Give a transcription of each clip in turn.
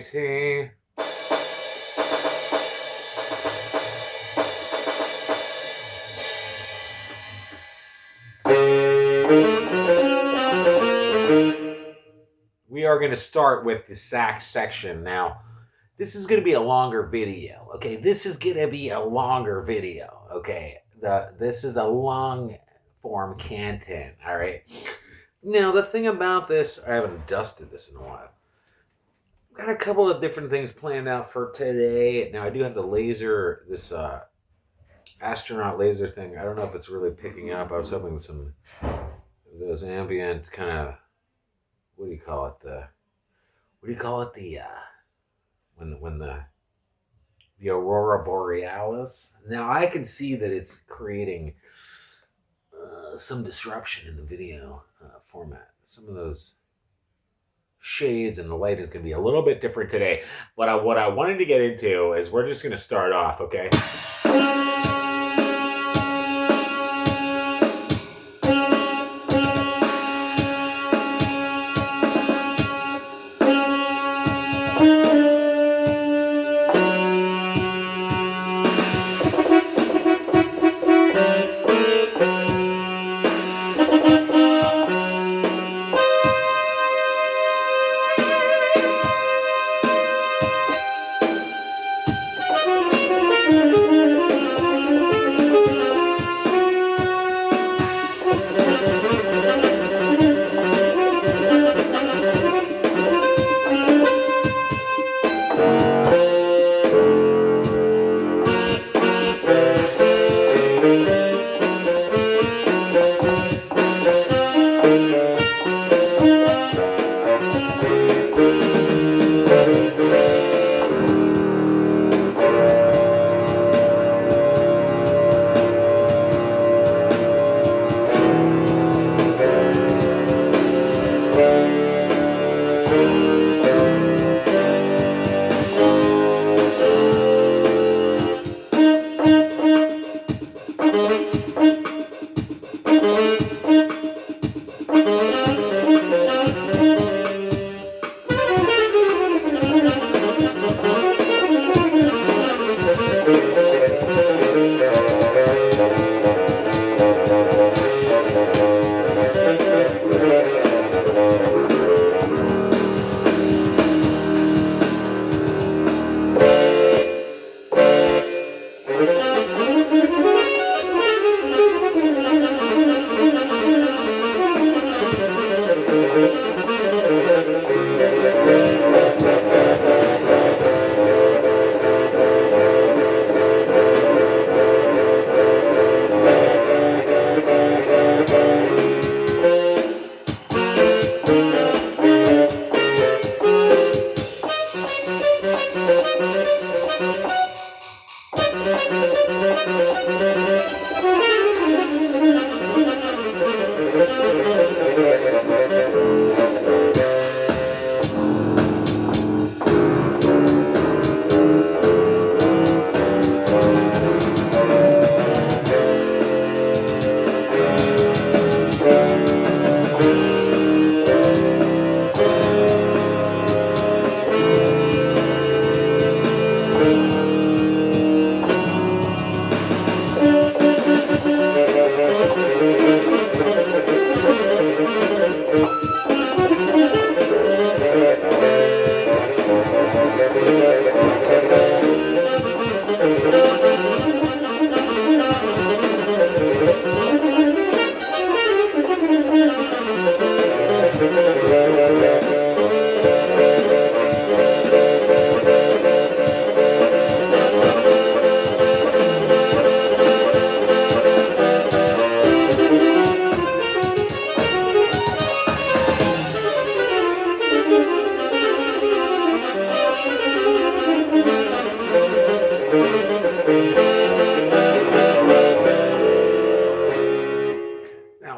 mighty. We are going to start with the sax section. Now, this is going to be a longer video, okay? This is going to be a longer video, okay? This is a long form content, all right? Now, the thing about this, I haven't dusted this in a while. Got a couple of different things planned out for today. Now, I do have the laser, this astronaut laser thing. I don't know if it's really picking up. I was hoping some of those ambient kind of, what do you call it? When the aurora borealis. Now I can see that it's creating some disruption in the video format. Some of those shades and the light is going to be a little bit different today. But what I wanted to get into is we're just going to start off, okay?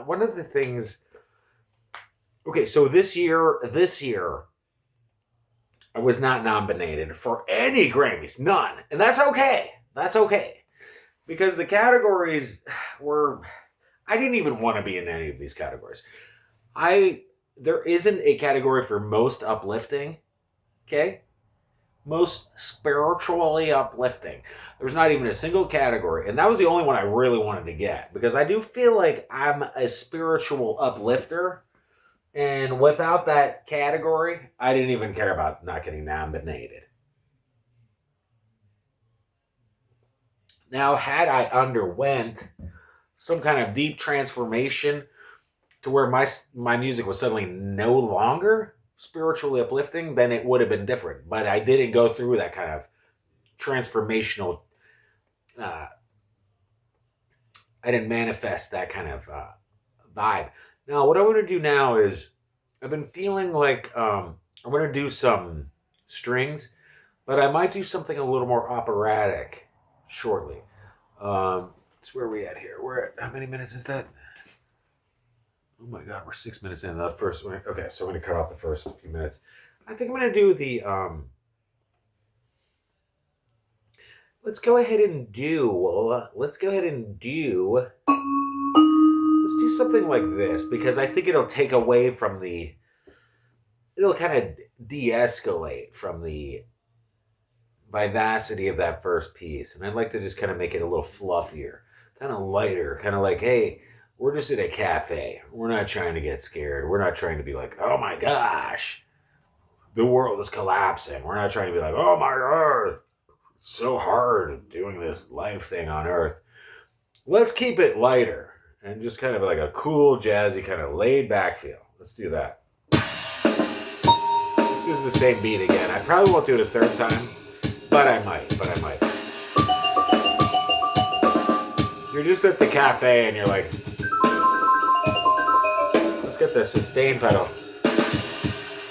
One of the things, okay, so this year, I was not nominated for any Grammys, none, and that's okay. That's okay, because the categories were, I didn't even want to be in any of these categories. There isn't a category for most uplifting, okay? most spiritually uplifting. There's not even a single category, and that was the only one I really wanted to get because I do feel like I'm a spiritual uplifter, and without that category, I didn't even care about not getting nominated. Now, had I underwent some kind of deep transformation to where my music was suddenly no longer spiritually uplifting, then it would have been different. But I didn't go through that kind of transformational. I didn't manifest that kind of vibe. Now, what I want to do now is I've been feeling like I want to do some strings, but I might do something a little more operatic shortly. It's where are we at here? We're at how many minutes is that? Oh my god, we're 6 minutes in. The first one. Okay, so I'm going to cut off the first few minutes. I think I'm going to do the. Let's go ahead and do. Let's do something like this because I think it'll take away from the. It'll kind of de-escalate from the vivacity of that first piece, and I'd like to just kind of make it a little fluffier, kind of lighter, kind of like, hey. We're just at a cafe. We're not trying to get scared. We're not trying to be like, oh my gosh, the world is collapsing. We're not trying to be like, oh my god, it's so hard doing this life thing on Earth. Let's keep it lighter and just kind of like a cool, jazzy, kind of laid back feel. Let's do that. This is the same beat again. I probably won't do it a third time, but I might. You're just at the cafe and you're like, let's get the sustain pedal.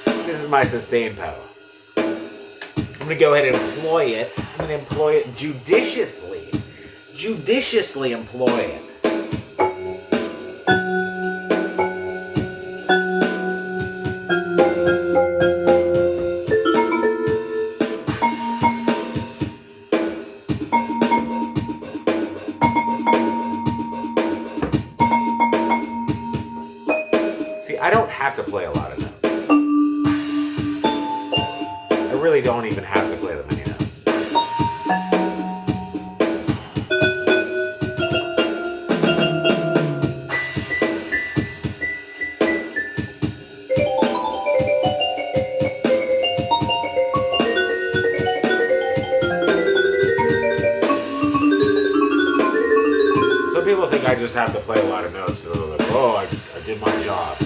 This is my sustain pedal. I'm going to go ahead and employ it. I'm going to employ it judiciously. Judiciously employ it. I don't have to play a lot of notes. I really don't even have to play that many notes. Some people think I just have to play a lot of notes, so they're like, oh, I did my job.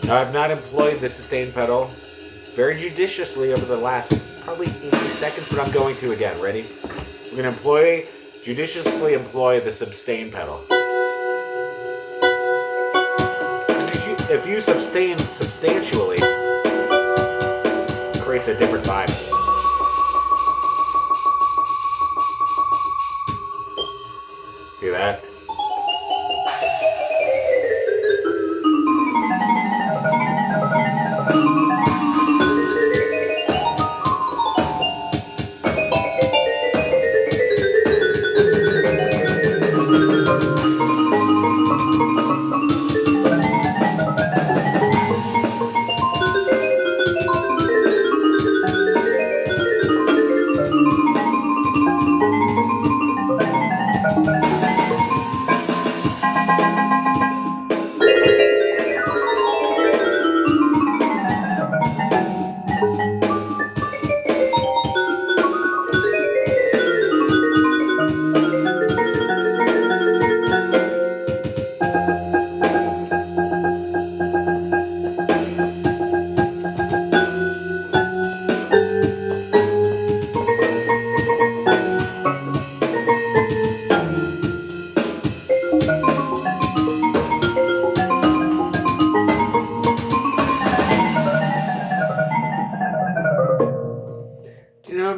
Now, I've not employed the sustain pedal very judiciously over the last probably 80 seconds, but I'm going to again. Ready? We're going to judiciously employ the sustain pedal. If you sustain substantially, it creates a different vibe. See that?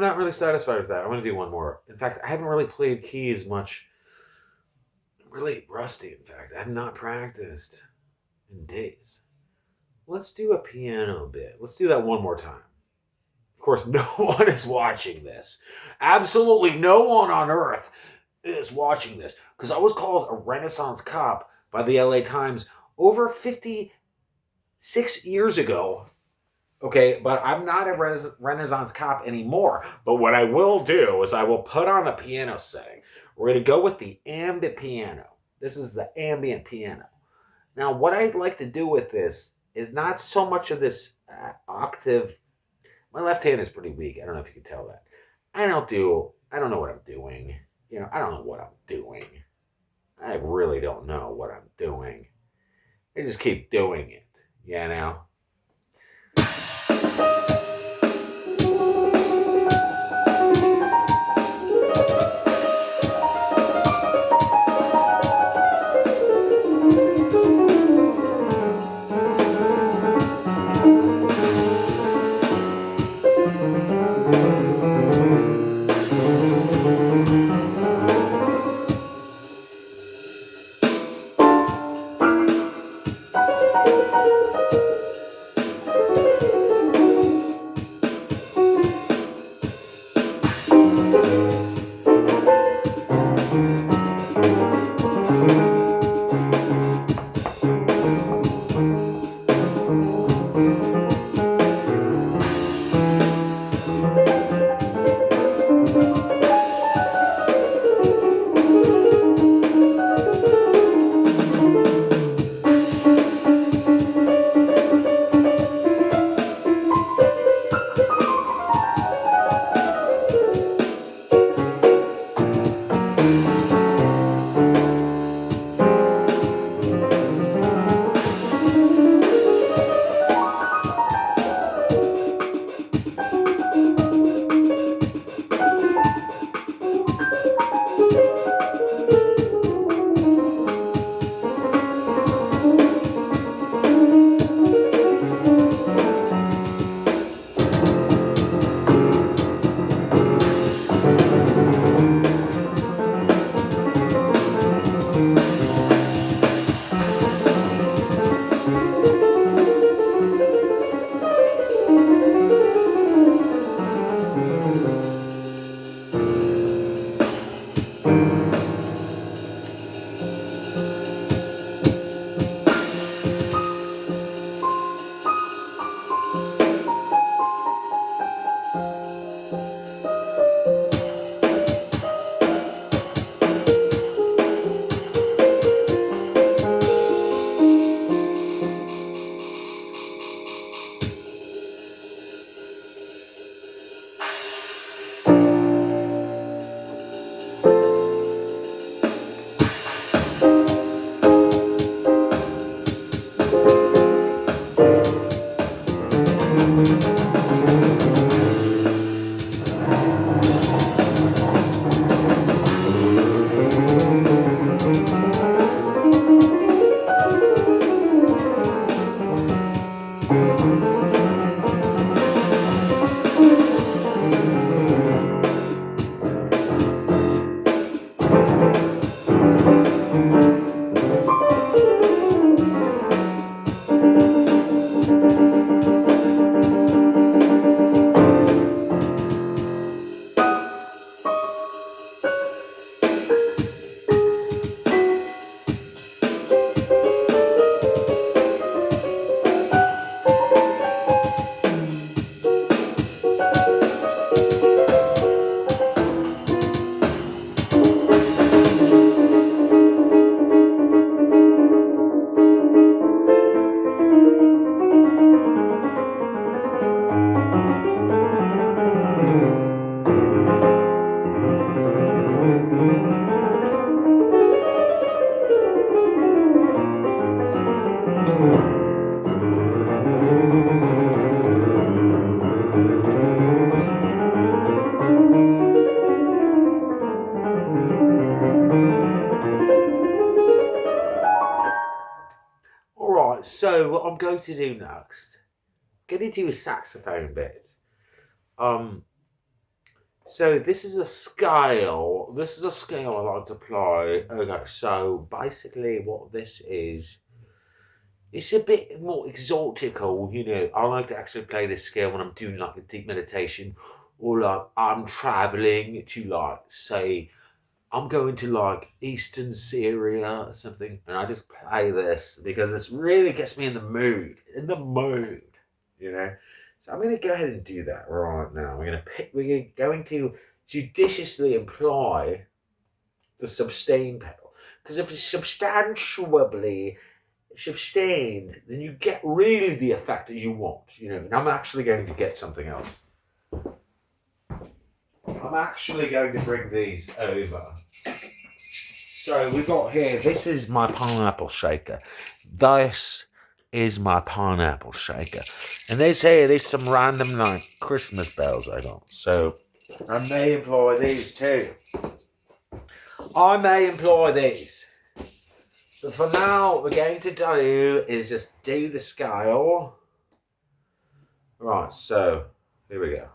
not really satisfied with that. I want to do one more. In fact, I haven't really played keys much. I'm really rusty, in fact. I have not practiced in days. Let's do a piano bit. Let's do that one more time. Of course, no one is watching this. Absolutely no one on earth is watching this because I was called a Renaissance cop by the LA Times over 56 years ago. Okay, but I'm not a Renaissance cop anymore. But what I will do is I will put on a piano setting. We're going to go with the ambient piano. This is the ambient piano. Now, what I'd like to do with this is not so much of this octave. My left hand is pretty weak. I don't know if you can tell that. I don't know what I'm doing. I don't know what I'm doing. I really don't know what I'm doing. I just keep doing it, you know? Alright, so what I'm going to do next, I'm going to do a saxophone bit. Um, So this is a scale. This is a scale I like to apply. Okay, so basically what this is, it's a bit more exotical, you know. I like to actually play this scale when I'm doing like a deep meditation, or like I'm traveling to, like, say I'm going to like Eastern Syria or something, and I just play this because it really gets me in the mood, you know. So I'm going to go ahead and do that right now. We're going to judiciously apply the sustain pedal, because if it's substantially sustained, then you get really the effect that you want, you know. And I'm actually going to get something else. I'm actually going to bring these over. So we've got here, this is my pineapple shaker. This is my pineapple shaker. And there's here, there's some random like Christmas bells I got. So I may employ these too. I may employ these. But for now, what we're going to do is just do the scale. Right, so here we go.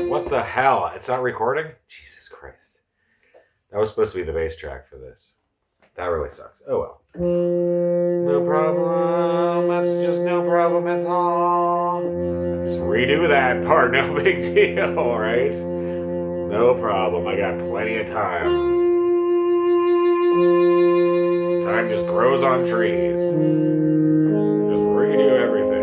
What the hell? It's not recording? Jesus Christ. That was supposed to be the bass track for this. That really sucks. Oh well. No problem. That's just no problem at all. Just redo that part. No big deal, right? No problem. I got plenty of time. Time just grows on trees. Just redo everything.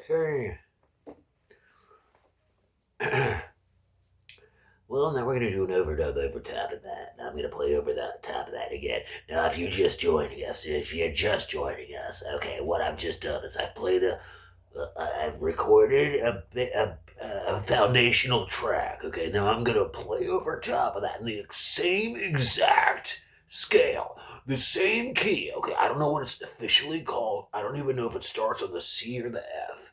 say. Well, now we're going to do an overdub over top of that. Now I'm going to play over the top of that again. Now, if you're just joining us, okay, what I've just done is I've recorded a foundational track. Okay, now I'm going to play over top of that in the same exact scale, the same key. Okay, I don't know what it's officially called. I don't even know if it starts on the C or the F.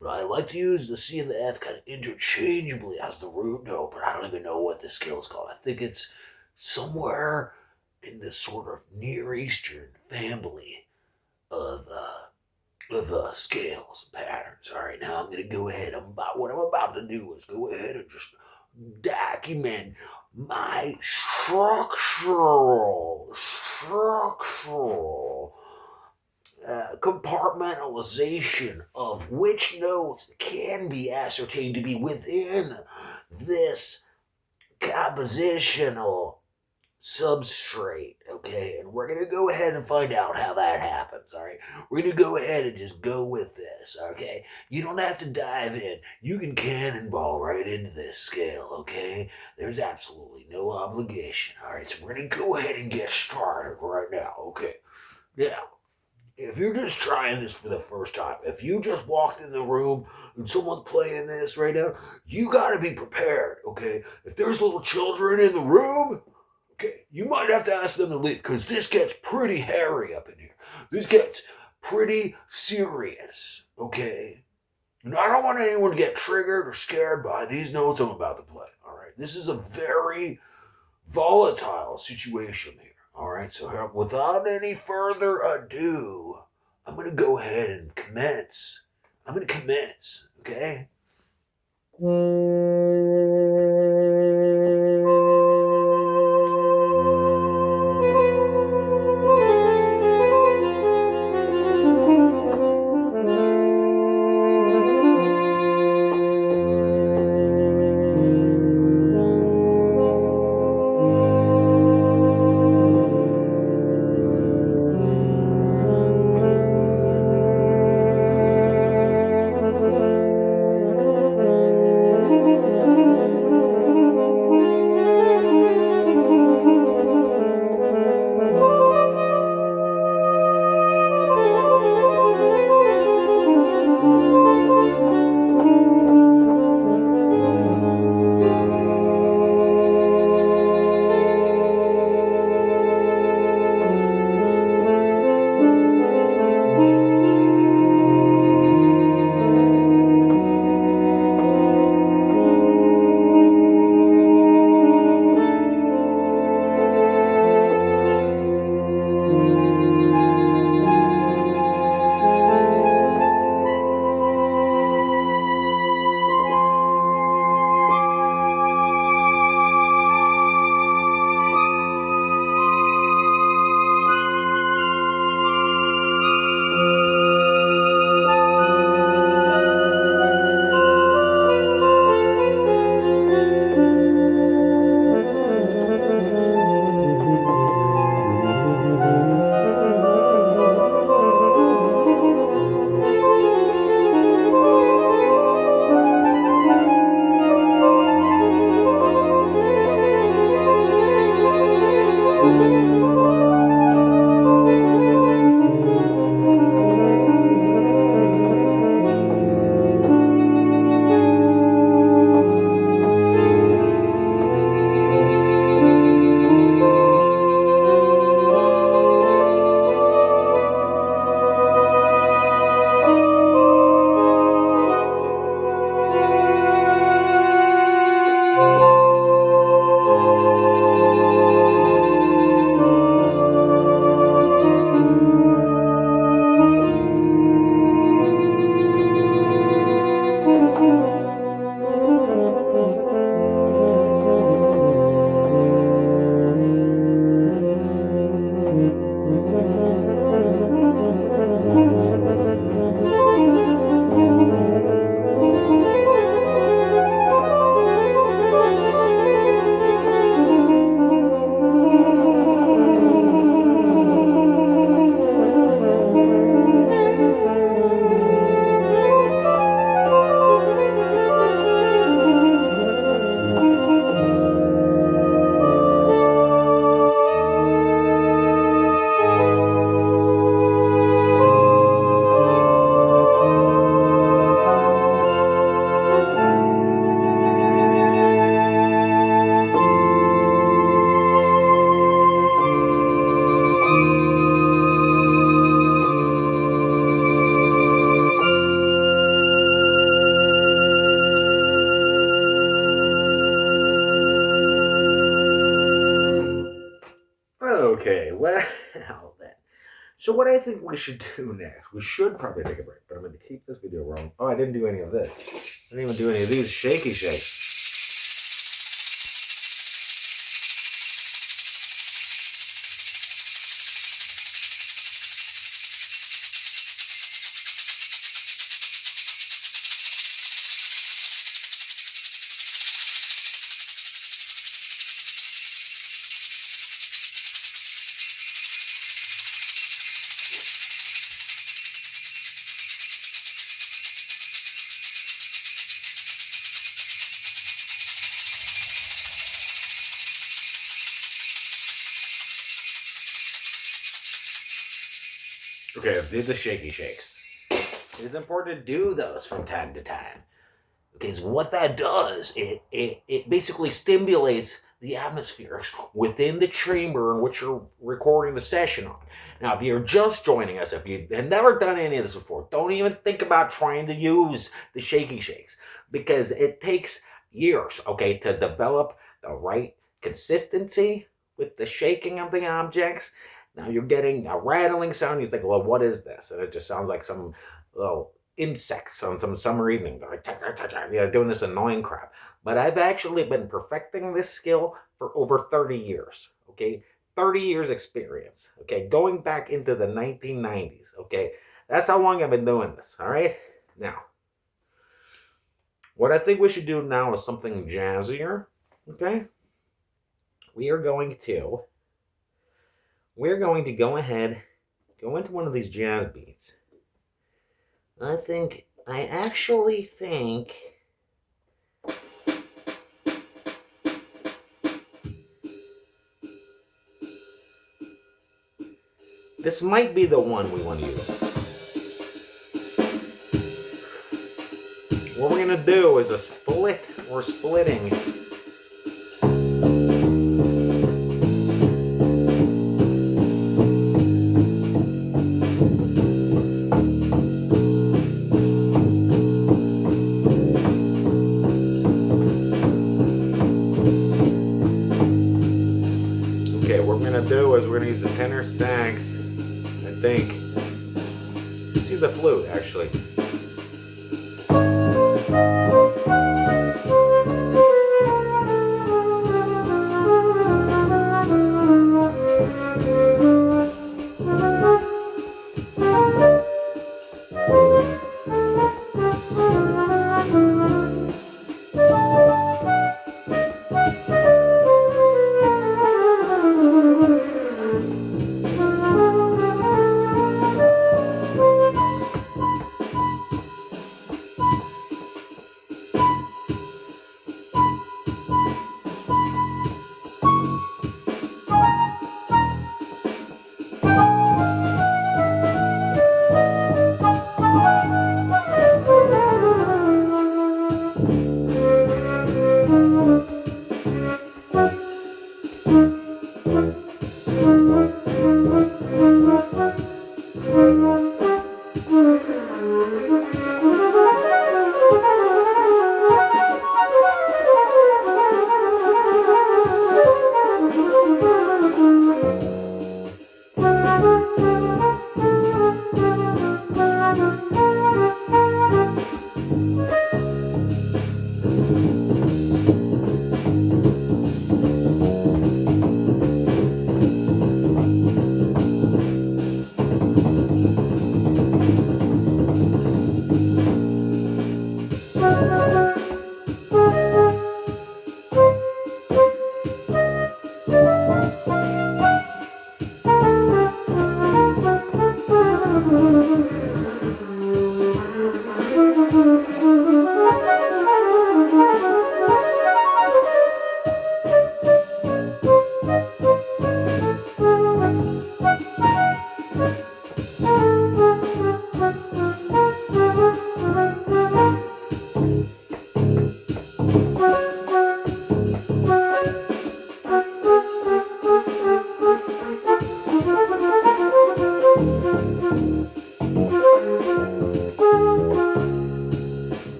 But I like to use the C and the F kind of interchangeably as the root note, but I don't even know what the scale is called. I think it's somewhere in the sort of Near Eastern family of scales and patterns. All right, now I'm going to go ahead. What I'm about to do is go ahead and just document my structural compartmentalization of which notes can be ascertained to be within this compositional substrate, okay? And we're going to go ahead and find out how that happens, all right? We're going to go ahead and just go with this, okay? You don't have to dive in. You can cannonball right into this scale, okay? There's absolutely no obligation, all right? So we're going to go ahead and get started right now, okay? Now, if you're just trying this for the first time, if you just walked in the room and someone's playing this right now, you gotta be prepared, okay? If there's little children in the room, okay, you might have to ask them to leave, because this gets pretty hairy up in here. This gets pretty serious, okay? And I don't want anyone to get triggered or scared by these notes I'm about to play, all right? This is a very volatile situation here. All right, so without any further ado, I'm going to go ahead and commence. Okay? Well, then. So what I think we should do next, we should probably take a break, but I'm going to keep this video rolling. Oh, I didn't do any of this. I didn't even do any of these shaky shakes. Okay, I did the shaky shakes. It is important to do those from time to time. Because what that does, it basically stimulates the atmosphere within the chamber in which you're recording the session on. Now, if you're just joining us, if you have never done any of this before, don't even think about trying to use the shaky shakes. Because it takes years, okay, to develop the right consistency with the shaking of the objects. Now you're getting a rattling sound. You think, well, what is this? And it just sounds like some little insects on some summer evening. Doing this annoying crap. But I've actually been perfecting this skill for over 30 years. Okay, 30 years experience. Okay, going back into the 1990s. Okay, that's how long I've been doing this. All right, now what I think we should do now is something jazzier. Okay, we're going to go ahead, go into one of these jazz beats. I actually think this might be the one we want to use. What we're going to do is a split. We're splitting. We're going to use a tenor sax, I think. Let's use a flute, actually.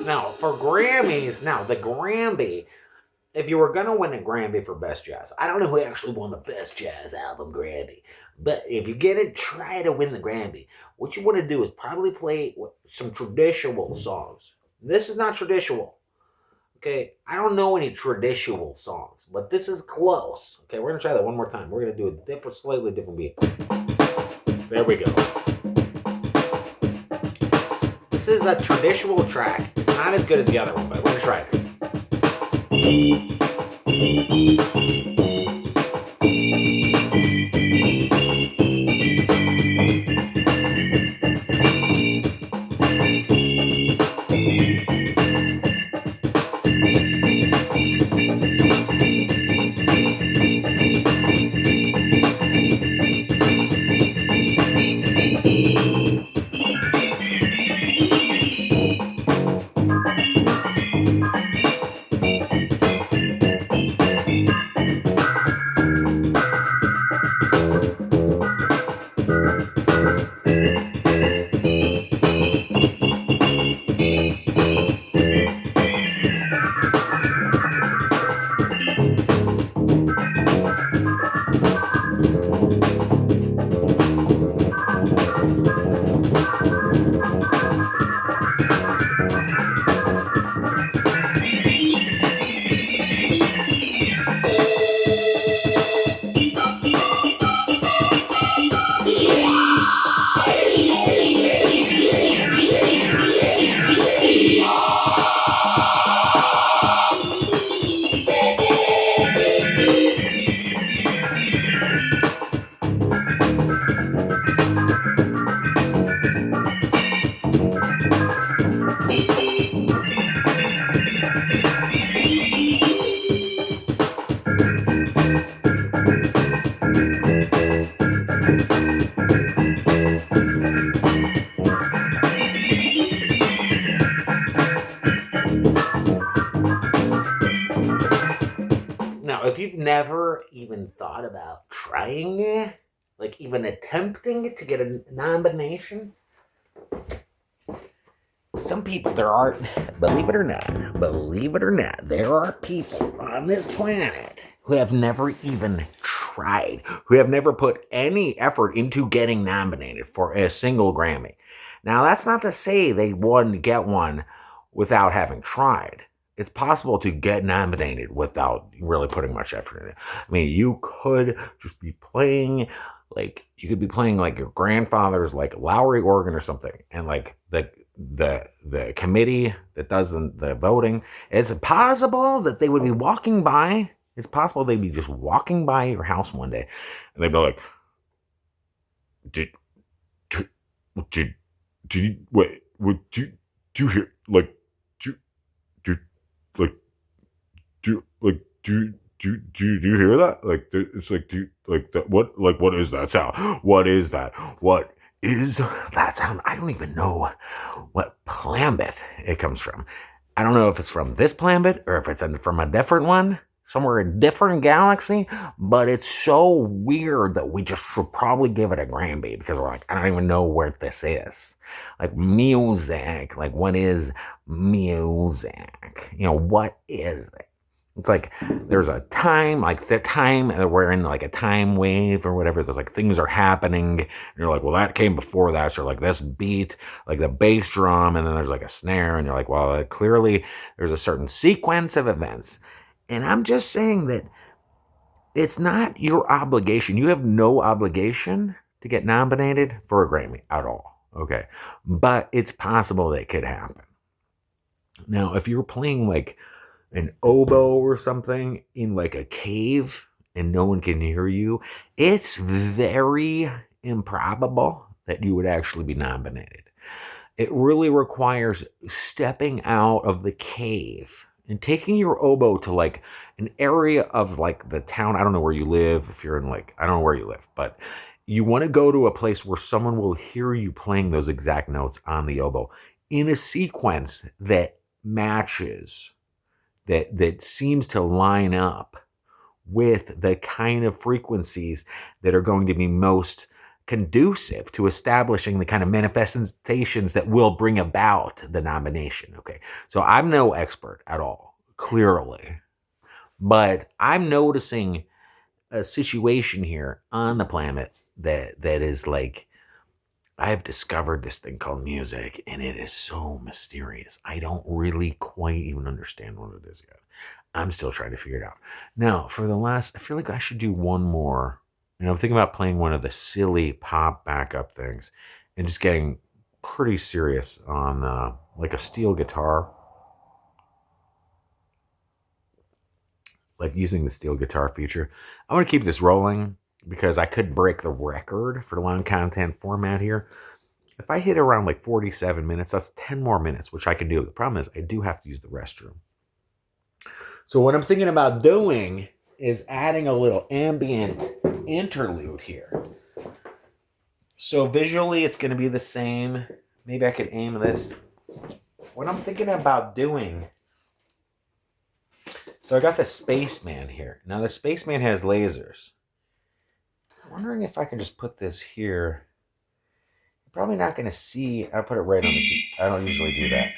Now, for Grammys, the Grammy if you were gonna win a Grammy for Best Jazz, I don't know who actually won the Best Jazz Album Grammy, but if you're gonna try to win the Grammy, what you want to do is probably play some traditional songs. This is not traditional. Okay, I don't know any traditional songs, but this is close. Okay, we're gonna try that one more time. We're gonna do a slightly different beat. There we go. This is a traditional track. It's not as good as the other one, but we're gonna try it. Now, if you've never even thought about trying it, like even attempting to get a nomination, some people, believe it or not, there are people on this planet who have never even tried, who have never put any effort into getting nominated for a single Grammy. Now, that's not to say they wouldn't get one without having tried. It's possible to get nominated without really putting much effort in it. I mean, you could just be playing, like, your grandfather's, like, Lowry organ or something, and, like, the committee that does the voting, it's possible that they would be walking by. It's possible they'd be just walking by your house one day, and they'd be like, "Did you wait? Do you hear like do like do like do you hear that? Like it's like do like that what is that sound? What is that? What is that sound? I don't even know what planet it comes from. I don't know if it's from this planet or if it's from a different one, somewhere in a different galaxy, but it's so weird that we just should probably give it a Grammy because we're like, I don't even know where this is. Like music, like what is music? What is it? It's like there's a time, like the time we're in like a time wave or whatever. There's like things are happening. And you're like, well, that came before that. So like this beat, like the bass drum, and then there's like a snare. And you're like, well, clearly there's a certain sequence of events. And I'm just saying that it's not your obligation. You have no obligation to get nominated for a Grammy at all. Okay. But it's possible that it could happen. Now, if you're playing like an oboe or something in like a cave and no one can hear you, it's very improbable that you would actually be nominated. It really requires stepping out of the cave and taking your oboe to like an area of like the town. I don't know where you live. If you're in like, I don't know where you live, but you want to go to a place where someone will hear you playing those exact notes on the oboe in a sequence that matches, that seems to line up with the kind of frequencies that are going to be most conducive to establishing the kind of manifestations that will bring about the nomination. Okay, so I'm no expert at all, clearly, But I'm noticing a situation here on the planet that is like, I've discovered this thing called music, and it is so mysterious. I don't really quite even understand what it is yet. I'm still trying to figure it out. Now, for the last, I feel like I should do one more. I'm thinking about playing one of the silly pop backup things and just getting pretty serious on like a steel guitar, like using the steel guitar feature. I want to keep this rolling because I could break the record for the long content format here. If I hit around like 47 minutes, that's 10 more minutes, which I can do. The problem is I do have to use the restroom. So what I'm thinking about doing is adding a little ambient interlude here. So visually it's going to be the same. Maybe I could aim this. What I'm thinking about doing, so I got the Spaceman here. Now the Spaceman has lasers. I'm wondering if I can just put this here. You're probably not going to see. I'll put it right on the key. I don't usually do that.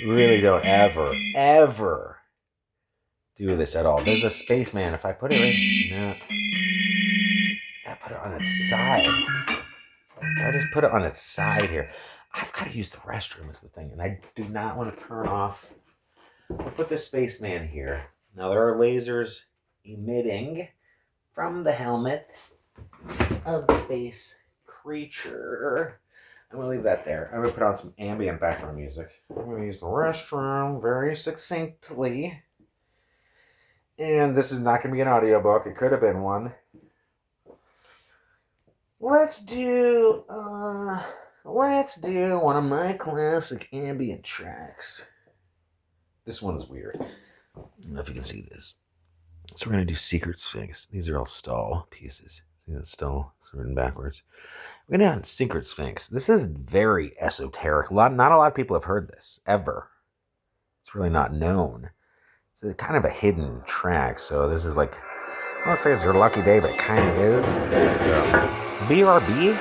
Really don't ever do this at all. There's a Spaceman. If I put it right, no. I put it on its side. I just put it on its side here. I've got to use the restroom is the thing, and I do not want to turn off. I'll put the Spaceman here. Now there are lasers emitting from the helmet of the space creature. I'm going to leave that there. I'm going to put on some ambient background music. I'm going to use the restroom very succinctly. And this is not going to be an audiobook. It could have been one. Let's do one of my classic ambient tracks. This one's weird. I don't know if you can see this. So we're going to do Secret Sphinx. These are all stall pieces. See that stall? It's written backwards. We're going to have Secret Sphinx. This is very esoteric. Not a lot of people have heard this, ever. It's really not known. It's kind of a hidden track. So this is like, I won't say it's your lucky day, but it kind of is. BRB?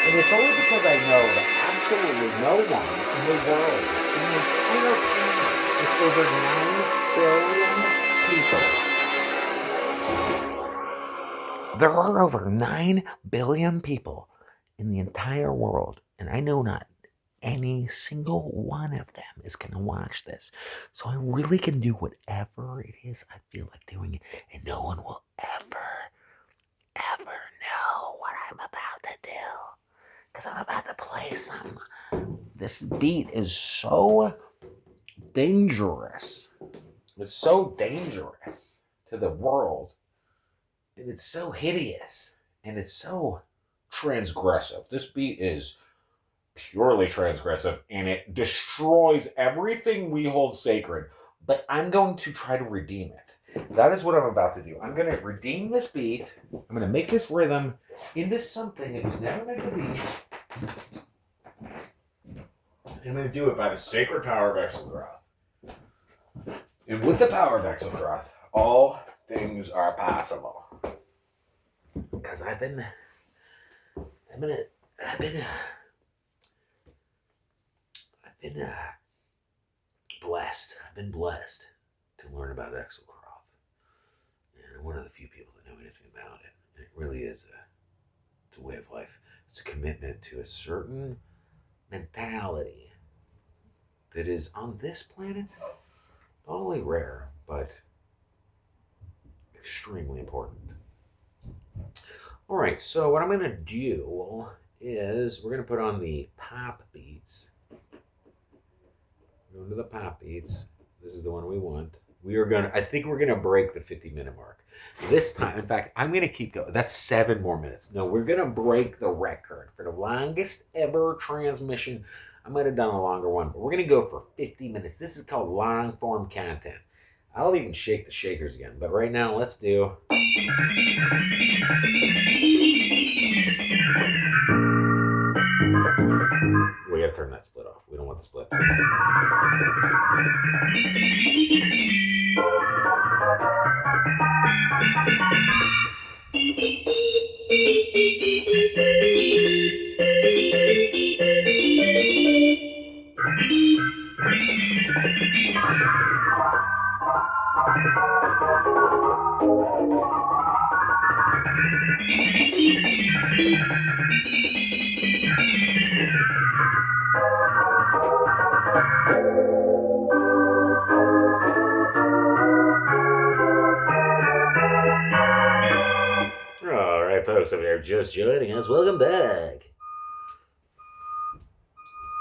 And it's only because I know that absolutely no one in the world, in the entire planet, with over 9 billion people. There are over 9 billion people in the entire world, and I know not any single one of them is going to watch this. So I really can do whatever it is I feel like doing, and no one will ever know what I'm about to do. Because I'm about to play some. This beat is so dangerous. It's so dangerous to the world. And it's so hideous. And it's so transgressive. This beat is purely transgressive. And it destroys everything we hold sacred. But I'm going to try to redeem it. That is what I'm about to do. I'm going to redeem this beat. I'm going to make this rhythm into something it was never meant to be. I'm going to do it by the sacred power of Exelgroth. And with the power of Exelgroth, all things are possible. Because I've been blessed. I've been blessed to learn about Exelgroth. And I'm one of the few people that know anything about it. And it really is it's a way of life. It's a commitment to a certain mentality that is on this planet not only rare, but extremely important. All right, so what I'm going to do is we're going to put on the pop beats. Go into the pop beats. This is the one we want. I think we're going to break the 50-minute mark. This time, in fact, I'm going to keep going. That's 7 more minutes. No, we're going to break the record for the longest ever transmission. I might have done a longer one, but we're going to go for 50 minutes. This is called long form content. I'll even shake the shakers again, but right now let's do... We gotta turn that split off. We don't want the split. All right, folks, if you're just joining us, welcome back.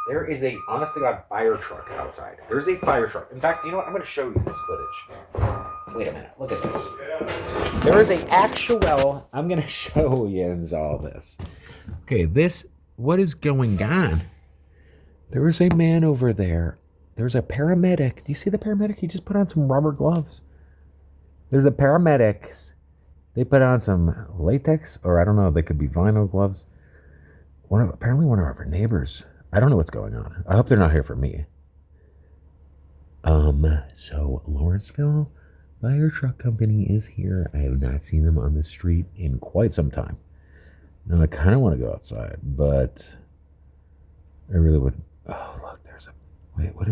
There is a, honest to God, fire truck outside. There's a fire truck. In fact, you know what? I'm going to show you this footage. Wait a minute. Look at this. There is a actual... I'm going to show you all this. Okay, what is going on? There is a man over there. There's a paramedic. Do you see the paramedic? He just put on some rubber gloves. There's a paramedic. They put on some latex, or I don't know, they could be vinyl gloves. Apparently one of our neighbors... I don't know what's going on. I hope they're not here for me. So Lawrenceville Fire Truck Company is here. I have not seen them on the street in quite some time. Now I kind of want to go outside, but I really would. Oh, look, there's a... Wait, what is...